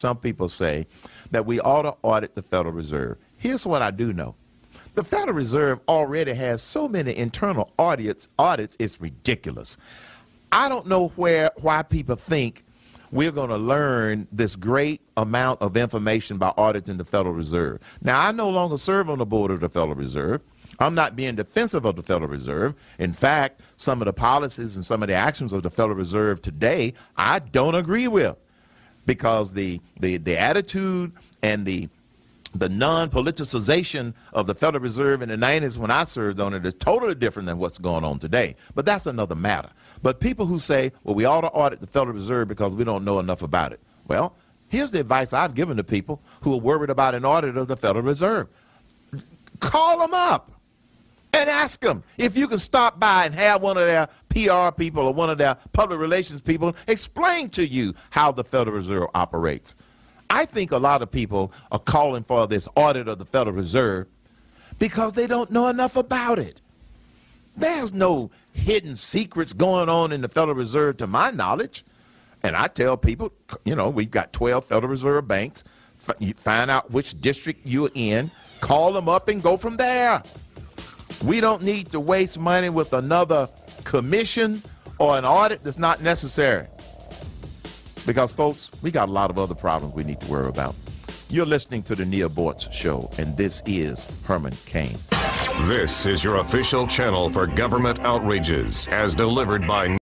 Some people say that we ought to audit the Federal Reserve. Here's what I do know. The Federal Reserve already has so many internal audits, it's ridiculous. I don't know why people think we're going to learn this great amount of information by auditing the Federal Reserve. Now, I no longer serve on the board of the Federal Reserve. I'm not being defensive of the Federal Reserve. In fact, some of the policies and some of the actions of the Federal Reserve today, I don't agree with, because the attitude and the non-politicization of the Federal Reserve in the 90s when I served on it is totally different than what's going on today. But that's another matter. But people who say, well, we ought to audit the Federal Reserve because we don't know enough about it. Well, here's the advice I've given to people who are worried about an audit of the Federal Reserve. Call them up and ask them if you can stop by and have one of their PR people or one of their public relations people explain to you how the Federal Reserve operates. I think a lot of people are calling for this audit of the Federal Reserve because they don't know enough about it. There's no hidden secrets going on in the Federal Reserve to my knowledge. And I tell people, you know, we've got 12 Federal Reserve banks. You find out which district you're in, call them up and go from there. We don't need to waste money with another commission or an audit that's not necessary. Because, folks, we got a lot of other problems we need to worry about. You're listening to the Neil Boortz Show, and this is Herman Cain. This is your official channel for government outrages, as delivered by